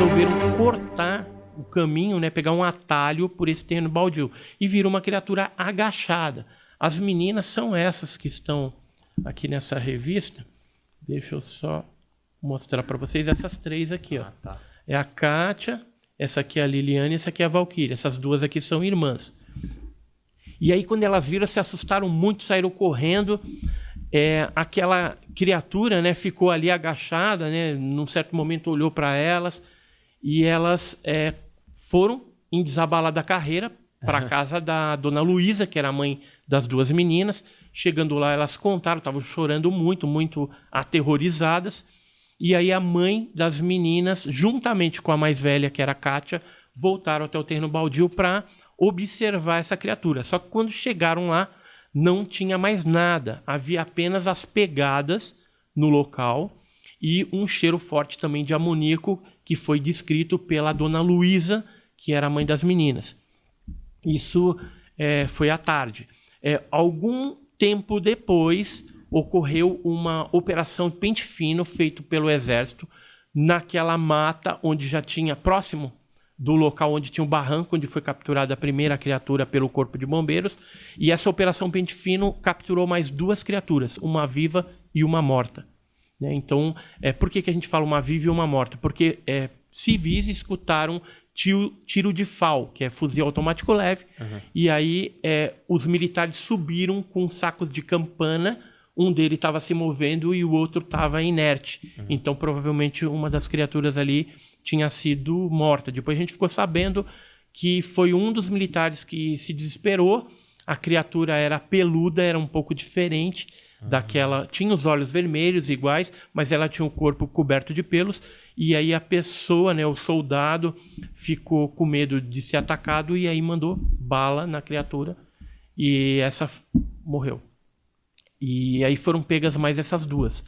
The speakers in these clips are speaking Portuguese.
resolveram cortar o caminho, né, pegar um atalho por esse terreno baldio. E viram uma criatura agachada. As meninas são essas que estão aqui nessa revista. Deixa eu só mostrar para vocês essas três aqui. Ó. Tá. É a Kátia, essa aqui é a Liliane e essa aqui é a Valquíria. Essas duas aqui são irmãs. E aí, quando elas viram, se assustaram muito, saíram correndo. Aquela criatura, né, ficou ali agachada, né, num certo momento olhou para elas e elas foram em desabalar da carreira para a casa da dona Luísa, que era a mãe das duas meninas. Chegando lá, elas contaram, estavam chorando muito, muito aterrorizadas. E aí a mãe das meninas, juntamente com a mais velha, que era a Kátia, voltaram até o terreno baldio para observar essa criatura. Só que quando chegaram lá, não tinha mais nada. Havia apenas as pegadas no local e um cheiro forte também de amoníaco, que foi descrito pela dona Luísa, que era a mãe das meninas. Isso foi à tarde. Algum tempo depois, ocorreu uma operação de pente fino feito pelo Exército naquela mata onde já tinha, próximo do local onde tinha um barranco, onde foi capturada a primeira criatura pelo Corpo de Bombeiros. E essa operação pente fino capturou mais duas criaturas, uma viva e uma morta. Então, por que a gente fala uma viva e uma morta? Porque civis escutaram tiro de FAL, que é fuzil automático leve, e aí os militares subiram com sacos de campana, um deles estava se movendo e o outro estava inerte. Então, provavelmente, uma das criaturas ali tinha sido morta. Depois a gente ficou sabendo que foi um dos militares que se desesperou. A criatura era peluda, era um pouco diferente daquela... Tinha os olhos vermelhos iguais, mas ela tinha o corpo coberto de pelos. E aí a pessoa, né, o soldado, ficou com medo de ser atacado e aí mandou bala na criatura. E essa morreu. E aí foram pegas mais essas duas.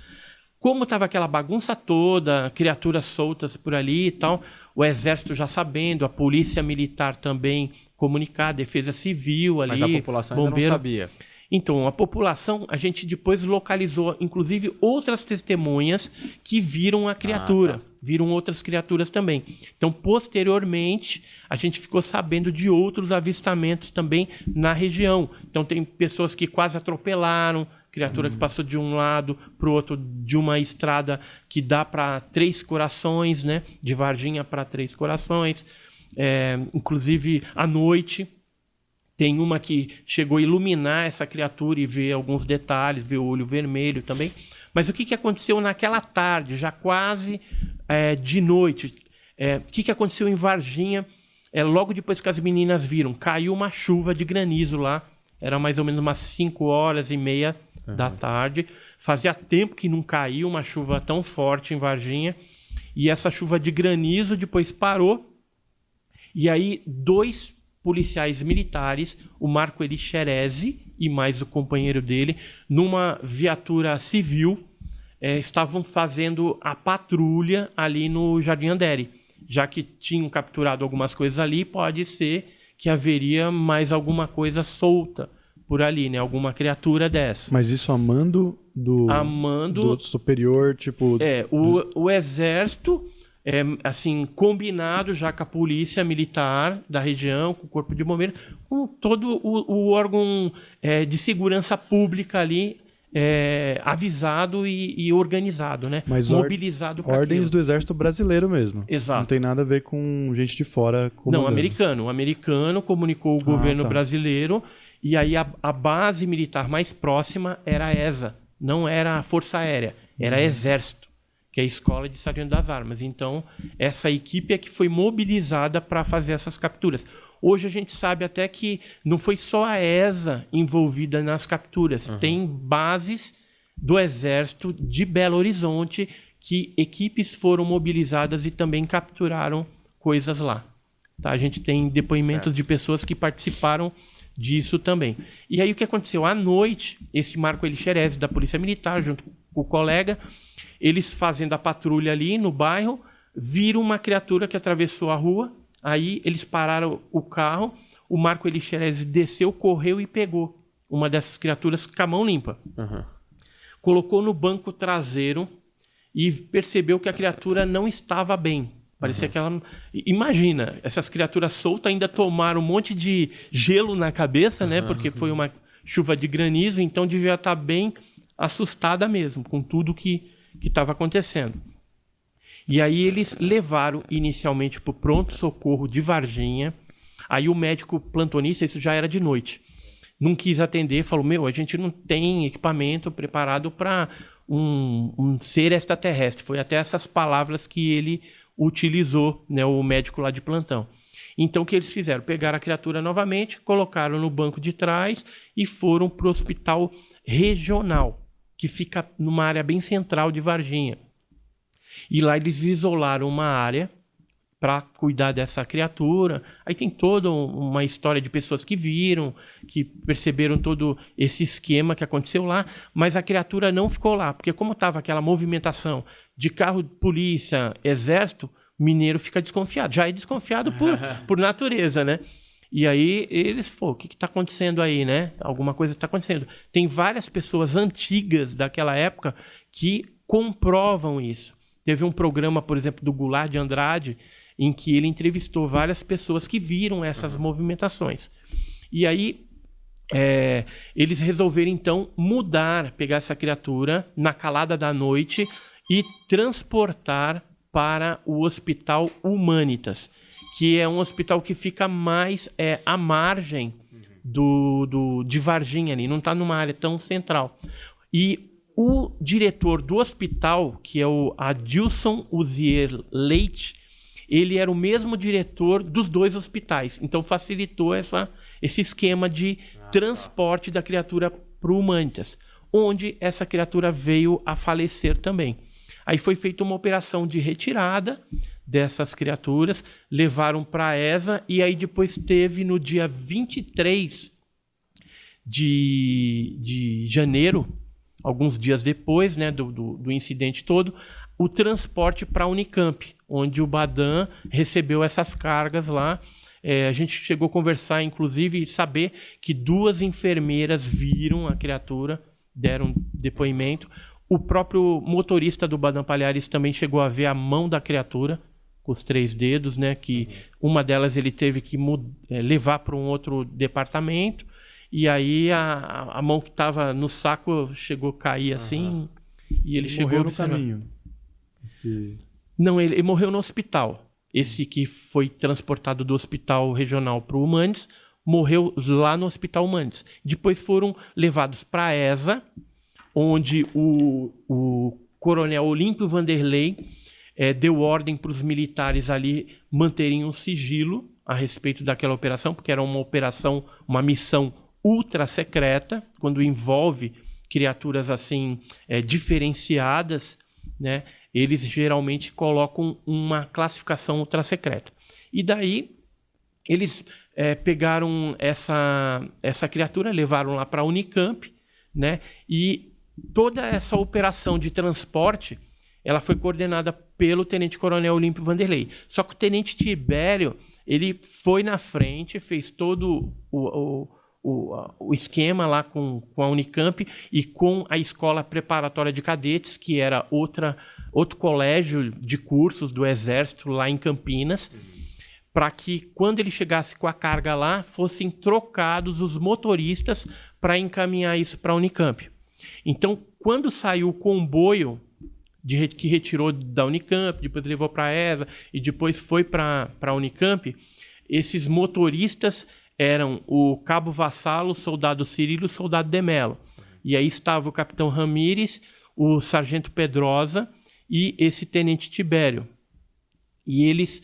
Como estava aquela bagunça toda, criaturas soltas por ali e tal, o Exército já sabendo, a Polícia Militar também comunicada, a Defesa Civil ali, mas a população ainda não sabia. Então, a população, a gente depois localizou, inclusive, outras testemunhas que viram a criatura. Viram outras criaturas também. Então, posteriormente, a gente ficou sabendo de outros avistamentos também na região. Então, tem pessoas que quase atropelaram, criatura que passou de um lado para o outro de uma estrada que dá para Três Corações, né? De Varginha para Três Corações. Inclusive, à noite, tem uma que chegou a iluminar essa criatura e ver alguns detalhes, ver o olho vermelho também. Mas o que aconteceu naquela tarde, já quase de noite? O que aconteceu em Varginha? Logo depois que as meninas viram, caiu uma chuva de granizo lá. Era mais ou menos umas 5h30 da tarde. Fazia tempo que não caiu uma chuva tão forte em Varginha. E essa chuva de granizo depois parou. E aí, dois policiais militares, o Marco Eli Xerezi e mais o companheiro dele, numa viatura civil, estavam fazendo a patrulha ali no Jardim Andere. Já que tinham capturado algumas coisas ali, pode ser que haveria mais alguma coisa solta por ali, né? Alguma criatura dessa. Mas isso a mando do superior, tipo... O Exército, assim, combinado já com a Polícia Militar da região, com o Corpo de Bombeiros, com todo o órgão de segurança pública ali, avisado e organizado, né? Mas mobilizado para ordens do Exército Brasileiro mesmo. Exato. Não tem nada a ver com gente de fora comandando. Não, americano. O americano comunicou o governo brasileiro e aí a base militar mais próxima era a ESA, não era a Força Aérea, era Exército, que é a Escola de Sargento das Armas. Então, essa equipe é que foi mobilizada para fazer essas capturas. Hoje a gente sabe até que não foi só a ESA envolvida nas capturas. Tem bases do Exército de Belo Horizonte que equipes foram mobilizadas e também capturaram coisas lá. Tá? A gente tem depoimentos de pessoas que participaram disso também. E aí o que aconteceu? À noite, esse Marco Eli Xerezi da Polícia Militar, junto com o colega, eles fazendo a patrulha ali no bairro, viram uma criatura que atravessou a rua. Aí eles pararam o carro, o Marco Eli Xerezi desceu, correu e pegou uma dessas criaturas com a mão limpa. Colocou no banco traseiro e percebeu que a criatura não estava bem. Parecia que ela... Imagina, essas criaturas soltas ainda tomaram um monte de gelo na cabeça, né? Porque foi uma chuva de granizo, então devia estar bem assustada mesmo com tudo que estava acontecendo. E aí eles levaram inicialmente para o pronto-socorro de Varginha. Aí o médico plantonista, isso já era de noite, não quis atender, falou, a gente não tem equipamento preparado para um ser extraterrestre. Foi até essas palavras que ele utilizou, né, o médico lá de plantão. Então o que eles fizeram? Pegaram a criatura novamente, colocaram no banco de trás e foram para o hospital regional, que fica numa área bem central de Varginha. E lá eles isolaram uma área para cuidar dessa criatura. Aí tem toda uma história de pessoas que viram, que perceberam todo esse esquema que aconteceu lá, mas a criatura não ficou lá, porque como estava aquela movimentação de carro de polícia, exército, mineiro fica desconfiado. Já é desconfiado por natureza, né? E aí eles, o que está acontecendo aí, né? Alguma coisa está acontecendo. Tem várias pessoas antigas daquela época que comprovam isso. Teve um programa, por exemplo, do Goulart de Andrade, em que ele entrevistou várias pessoas que viram essas movimentações. E aí eles resolveram, então, pegar essa criatura na calada da noite e transportar para o Hospital Humanitas, que é um hospital que fica mais à margem de Varginha, ali, não está numa área tão central. E o diretor do hospital, que é o Adilson Uzier Leite, ele era o mesmo diretor dos dois hospitais. Então facilitou esse esquema de transporte da criatura para o Humanitas, onde essa criatura veio a falecer também. Aí foi feita uma operação de retirada dessas criaturas, levaram para a ESA, e aí depois teve no dia 23 de janeiro, alguns dias depois, né, do incidente todo, o transporte para a Unicamp, onde o Badan recebeu essas cargas lá. A gente chegou a conversar, inclusive, e saber que 2 enfermeiras viram a criatura, deram depoimento. O próprio motorista do Badan Palhares também chegou a ver a mão da criatura, com os 3 dedos, né? Que uma delas ele teve que levar para um outro departamento, e aí a mão que estava no saco chegou a cair assim, e ele chegou no caminho. Não, ele morreu no hospital. Esse que foi transportado do hospital regional para o Humanitas, morreu lá no hospital Humanitas. Depois foram levados para a ESA, onde o coronel Olímpio Vanderlei deu ordem para os militares ali manterem um sigilo a respeito daquela operação, porque era uma missão ultra secreta, quando envolve criaturas assim diferenciadas, né? Eles geralmente colocam uma classificação ultra secreta. E daí eles pegaram essa criatura, levaram lá para a Unicamp, né? E toda essa operação de transporte, ela foi coordenada pelo tenente-coronel Olímpio Vanderlei. Só que o tenente Tibério, ele foi na frente, fez todo o esquema lá com a Unicamp e com a Escola Preparatória de Cadetes, que era outro colégio de cursos do Exército lá em Campinas, para que quando ele chegasse com a carga lá, fossem trocados os motoristas para encaminhar isso para a Unicamp. Então, quando saiu o comboio que retirou da Unicamp, depois levou para a ESA e depois foi para a Unicamp, esses motoristas eram o cabo Vassalo, o soldado Cirilo e o soldado Demelo. E aí estava o capitão Ramírez, o sargento Pedrosa e esse tenente Tibério. E eles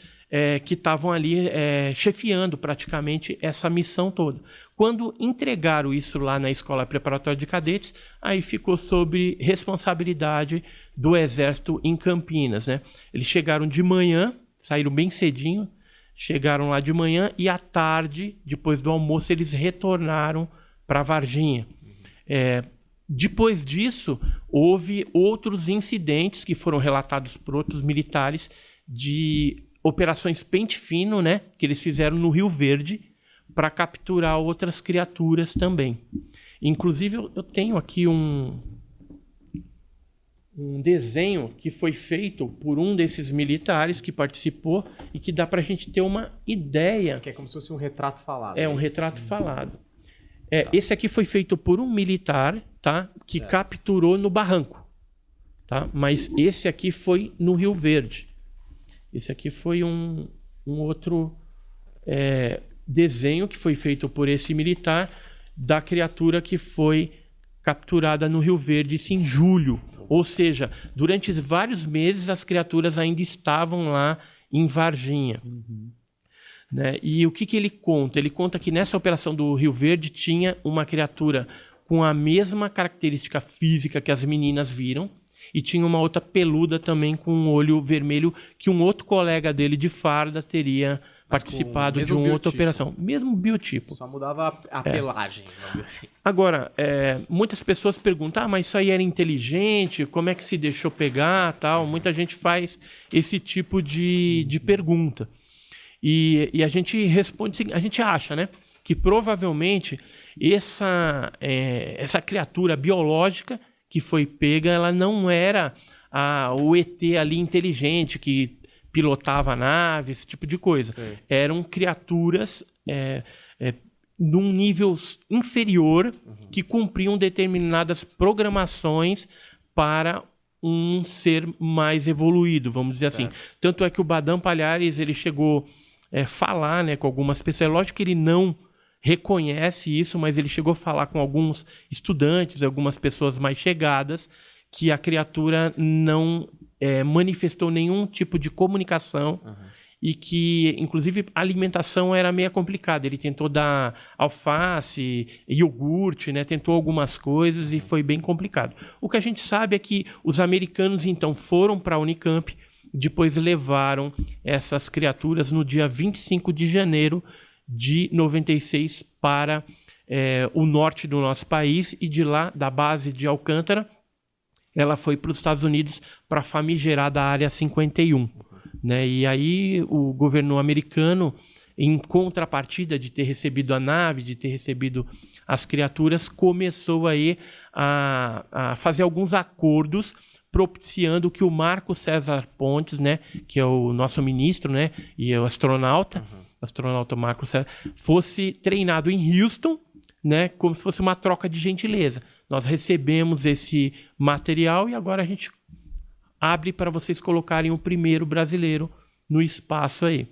que estavam ali chefiando praticamente essa missão toda. Quando entregaram isso lá na Escola Preparatória de Cadetes, aí ficou sob responsabilidade do Exército em Campinas, né? Eles chegaram de manhã, saíram bem cedinho, chegaram lá de manhã e à tarde, depois do almoço, eles retornaram para Varginha. Depois disso, houve outros incidentes que foram relatados por outros militares de operações pente fino, né, que eles fizeram no Rio Verde para capturar outras criaturas também. Inclusive, eu tenho aqui um desenho que foi feito por um desses militares que participou e que dá para a gente ter uma ideia. Que é como se fosse um retrato falado. É um retrato falado. Esse aqui foi feito por um militar, tá? Que capturou no barranco. Tá? Mas esse aqui foi no Rio Verde. Esse aqui foi um outro desenho que foi feito por esse militar da criatura que foi capturada no Rio Verde em julho. Ou seja, durante vários meses as criaturas ainda estavam lá em Varginha. Né? E o que ele conta? Ele conta que nessa operação do Rio Verde tinha uma criatura com a mesma característica física que as meninas viram e tinha uma outra peluda também com um olho vermelho que um outro colega dele de farda teria participado de uma outra operação. Mesmo biotipo. Só mudava a pelagem, vamos dizer assim. Agora, muitas pessoas perguntam, mas isso aí era inteligente? Como é que se deixou pegar? Tal? Muita gente faz esse tipo de pergunta. E a gente responde, a gente acha, né, que provavelmente essa criatura biológica que foi pega, ela não era o ET ali inteligente que pilotava a nave, esse tipo de coisa. Sim. Eram criaturas num nível inferior que cumpriam determinadas programações para um ser mais evoluído, vamos dizer assim. Tanto é que o Badam Palhares, ele chegou falar, né, com algumas pessoas. É lógico que ele não reconhece isso, mas ele chegou a falar com alguns estudantes, algumas pessoas mais chegadas, que a criatura não manifestou nenhum tipo de comunicação e que, inclusive, a alimentação era meio complicada. Ele tentou dar alface, iogurte, né? Tentou algumas coisas e foi bem complicado. O que a gente sabe é que os americanos, então, foram para a Unicamp, depois levaram essas criaturas no dia 25 de janeiro de 96 para o norte do nosso país, e de lá, da base de Alcântara, ela foi para os Estados Unidos, para a famigerada Área 51. Né? E aí o governo americano, em contrapartida de ter recebido a nave, de ter recebido as criaturas, começou aí a fazer alguns acordos, propiciando que o Marco César Pontes, né, que é o nosso ministro, né, e é o astronauta Marco César, fosse treinado em Houston, né, como se fosse uma troca de gentileza. Nós recebemos esse material e agora a gente abre para vocês colocarem o primeiro brasileiro no espaço aí.